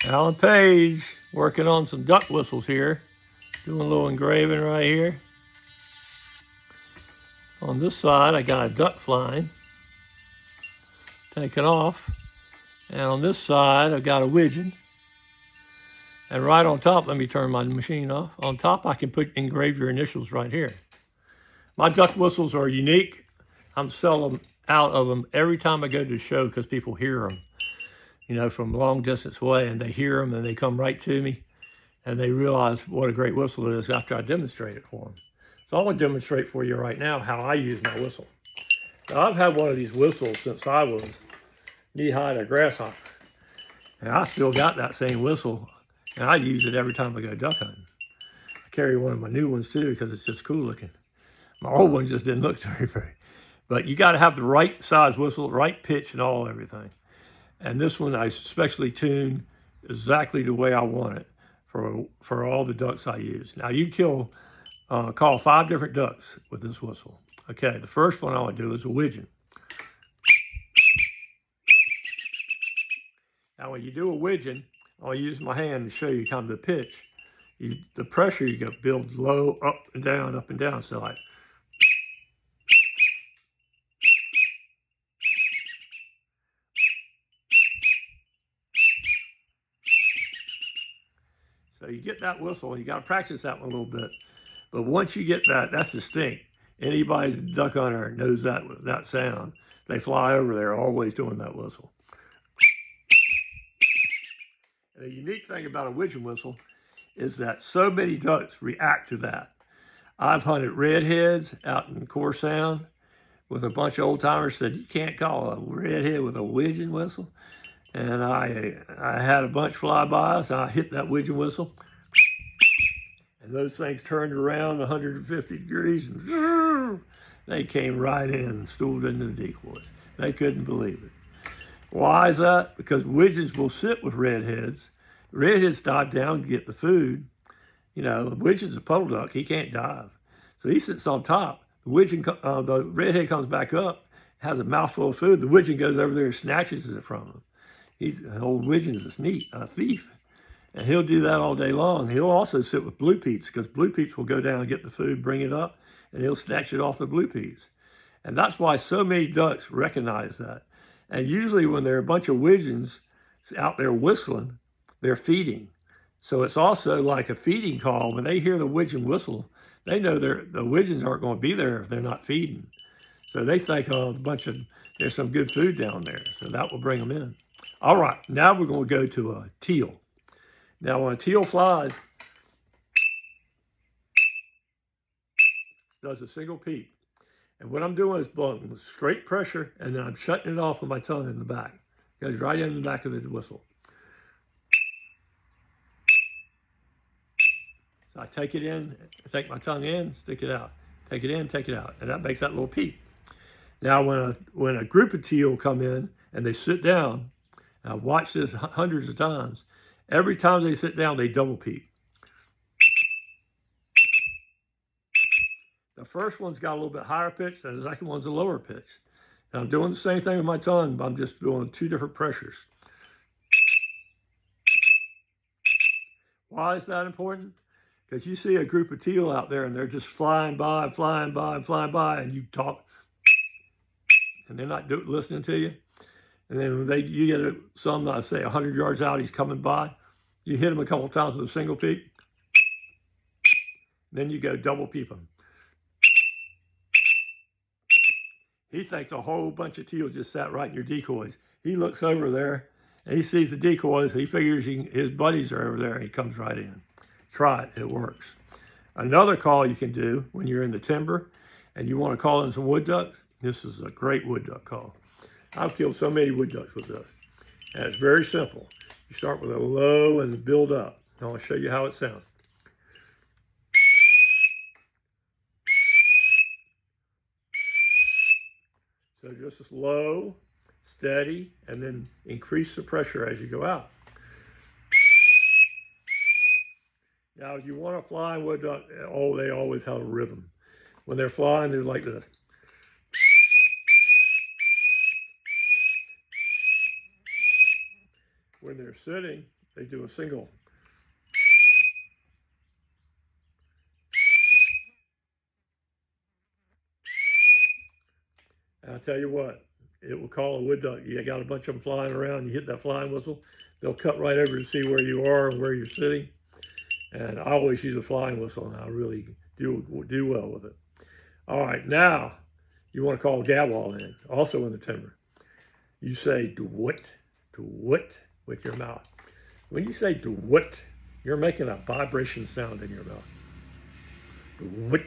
Alan Page working on some duck whistles here. Doing a little engraving right here. On this side, I got a duck flying. Taking off. And on this side, I've got a widgeon. And right on top, let me turn my machine off. On top, I can engrave your initials right here. My duck whistles are unique. I'm selling out of them every time I go to the show because people hear them, from long distance away, and they hear them and they come right to me and they realize what a great whistle it is after I demonstrate it for them. So I'm going to demonstrate for you right now how I use my whistle. Now, I've had one of these whistles since I was knee-high to a grasshopper, and I still got that same whistle, and I use it every time I go duck hunting. I carry one of my new ones too because it's just cool looking. My old one just didn't look very. But you got to have the right size whistle, right pitch and everything. And this one I specially tuned exactly the way I want it for all the ducks I use. Now you call 5 different ducks with this whistle. Okay, the first one I would do is a widgeon. Now when you do a widgeon, I'll use my hand to show you kind of the pitch. The pressure you got build low, up and down. So like, so you get that whistle, you got to practice that one a little bit. But once you get that, that's distinct. Anybody's a duck hunter knows that sound. They fly over there always doing that whistle. And the unique thing about a widgeon whistle is that so many ducks react to that. I've hunted redheads out in Core Sound with a bunch of old timers said, you can't call a redhead with a widgeon whistle. And I had a bunch fly by us. I hit that widgeon whistle. And those things turned around 150 degrees and they came right in and stooled into the decoys. They couldn't believe it. Why is that? Because widgeons will sit with redheads. Redheads dive down to get the food. The widgeon's a puddle duck. He can't dive. So he sits on top. The redhead comes back up, has a mouthful of food. The widgeon goes over there and snatches it from him. The old widgeon's a thief. And he'll do that all day long. He'll also sit with blue peats because blue peats will go down and get the food, bring it up, and he'll snatch it off the blue peats. And that's why so many ducks recognize that. And usually when there are a bunch of widgeons out there whistling, they're feeding. So it's also like a feeding call. When they hear the widgeon whistle, they know the widgeons aren't going to be there if they're not feeding. So they think, there's some good food down there. So that will bring them in. All right, now we're going to go to a teal. Now when a teal flies, does a single peep. And what I'm doing is blowing with straight pressure, and then I'm shutting it off with my tongue in the back. It goes right in the back of the whistle. So I take it in, take my tongue in, stick it out. Take it in, take it out. And that makes that little peep. Now when a group of teal come in and they sit down, and I've watched this hundreds of times, every time they sit down, they double peep. The first one's got a little bit higher pitch, and the second one's a lower pitch. And I'm doing the same thing with my tongue, but I'm just doing 2 different pressures. Why is that important? Because you see a group of teal out there, and they're just flying by, and you talk, and they're not listening to you. And then you get some, I say 100 yards out, he's coming by. You hit him a couple of times with a single peep. Then you go double peep him. He thinks a whole bunch of teal just sat right in your decoys. He looks over there and he sees the decoys. He figures his buddies are over there and he comes right in. Try it, it works. Another call you can do when you're in the timber and you want to call in some wood ducks, this is a great wood duck call. I've killed so many wood ducks with this. And it's very simple. You start with a low and build up. And I'll show you how it sounds. So just low, steady, and then increase the pressure as you go out. Now, if you want to fly wood duck, they always have a rhythm. When they're flying, they're like this. When they're sitting, They do a single. And I'll tell you what, it will call a wood duck. You got a bunch of them flying around, you hit that flying whistle, they'll cut right over to see where you are and where you're sitting. And I always use a flying whistle, and I really do well with it. All right, now you want to call gabwall in, also in the timber. You say do-what with your mouth. When you say do-what, you're making a vibration sound in your mouth. Do-what.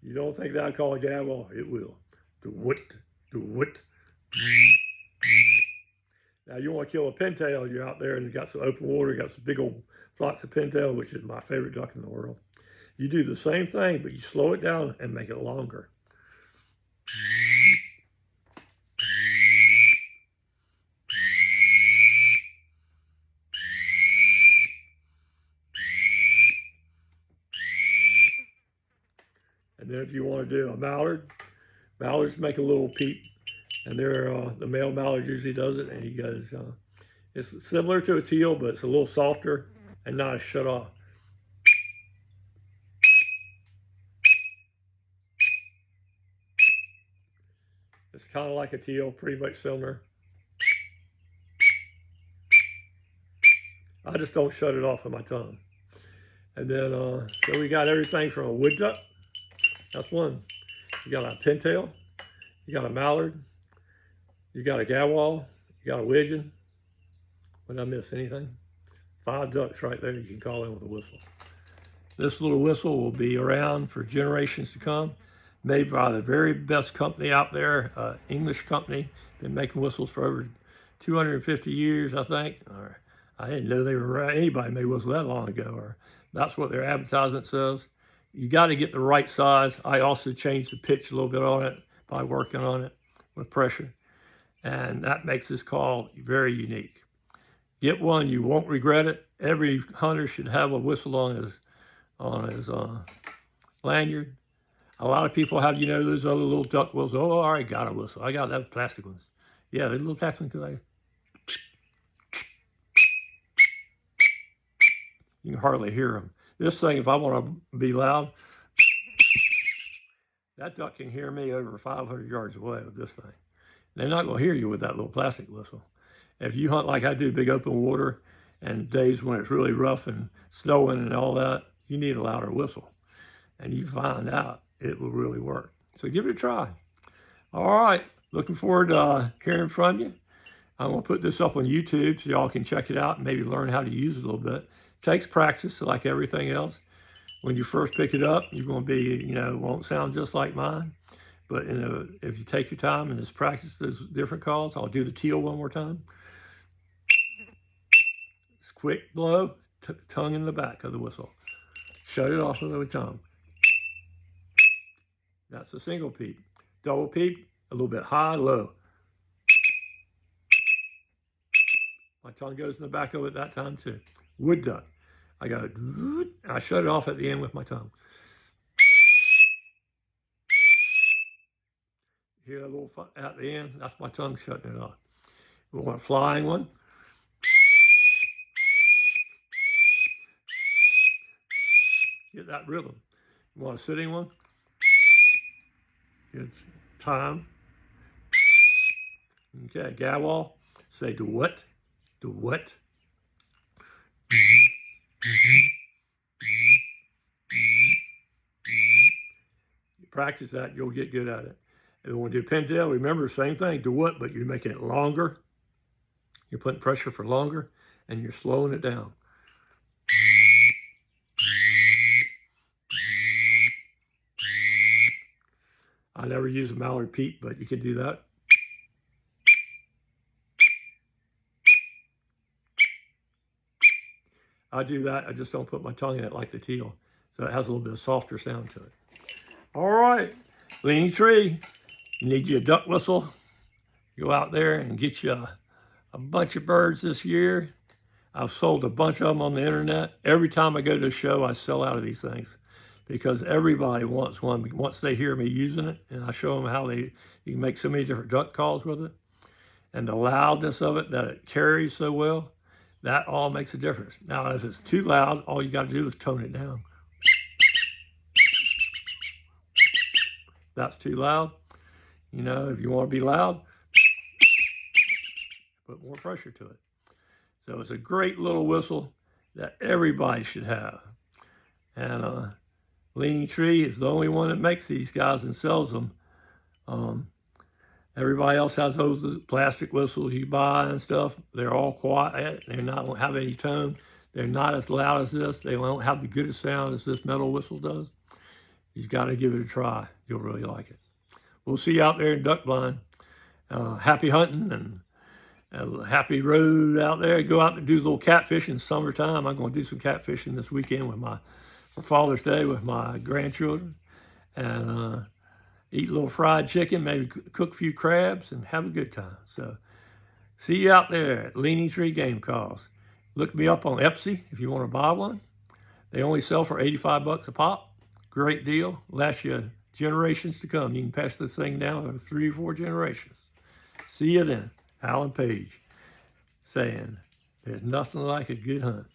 You don't think that'll call a gabwall? It will. Do-what. Now you want to kill a pintail, you're out there and you got some open water, you got some big old flocks of pintail, which is my favorite duck in the world. You do the same thing, but you slow it down and make it longer. And then if you want to do a mallard, mallards make a little peep, and they're the male mallard usually does it, and he goes, it's similar to a teal, but it's a little softer and not as shut off. It's kind of like a teal, pretty much similar. I just don't shut it off with my tongue. And then, so we got everything from a wood duck. That's one. You got a pintail. You got a mallard. You got a gabwall. You got a widgeon. Did I miss anything? 5 ducks right there you can call in with a whistle. This little whistle will be around for generations to come. Made by the very best company out there, English company. Been making whistles for over 250 years, I think. Or I didn't know they were anybody made whistles that long ago. Or that's what their advertisement says. You got to get the right size. I also changed the pitch a little bit on it by working on it with pressure. And that makes this call very unique. Get one, you won't regret it. Every hunter should have a whistle on his lanyard. A lot of people have, those other little duck whistles. Oh, all right, got a whistle. I got that plastic ones. Yeah, the little plastic ones, you can hardly hear them. This thing, if I want to be loud, that duck can hear me over 500 yards away with this thing. They're not going to hear you with that little plastic whistle. If you hunt like I do, big open water, and days when it's really rough and snowing and all that, you need a louder whistle. And you find out it will really work. So give it a try. All right, looking forward to hearing from you. I'm going to put this up on YouTube so y'all can check it out and maybe learn how to use it a little bit. It takes practice like everything else. When you first pick it up, you're going to be, it won't sound just like mine. But if you take your time and just practice those different calls, I'll do the teal one more time. It's quick blow, tongue in the back of the whistle. Shut it off with the tongue. That's a single peep. Double peep, a little bit high, low. My tongue goes in the back of it that time too. Wood duck. I go, I shut it off at the end with my tongue. Hear a little at the end? That's my tongue shutting it off. We want a flying one. Get that rhythm. You want a sitting one? It's time. Okay, gabwall. Say do-what. Do-what. You practice that, you'll get good at it. If you want to do pintail, remember the same thing, do-what, but you're making it longer. You're putting pressure for longer, and you're slowing it down. I never use a mallard peep, but you can do that. I do that. I just don't put my tongue in it like the teal. So it has a little bit of softer sound to it. All right, leaning tree. You need you a duck whistle. Go out there and get you a bunch of birds this year. I've sold a bunch of them on the internet. Every time I go to a show, I sell out of these things because everybody wants one once they hear me using it, and I show them how you can make so many different duck calls with it, and the loudness of it that it carries so well, that all makes a difference. Now, if it's too loud, all you got to do is tone it down. That's too loud. You know, if you want to be loud, put more pressure to it. So it's a great little whistle that everybody should have. And Leaning Tree is the only one that makes these guys and sells them. Everybody else has those plastic whistles you buy and stuff. They're all quiet. They're not don't have any tone. They're not as loud as this. They don't have the goodest sound as this metal whistle does. You've got to give it a try. You'll really like it. We'll see you out there in duck blind. Happy hunting and a happy road out there. Go out and do a little catfishing summertime. I'm going to do some catfishing this weekend for Father's Day with my grandchildren. And eat a little fried chicken, maybe cook a few crabs, and have a good time. So see you out there at Leaning Tree Game Calls. Look me up on Etsy if you want to buy one. They only sell for $85 a pop. Great deal. Lasts you generations to come. You can pass this thing down to 3 or 4 generations. See you then. Alan Page saying, there's nothing like a good hunt.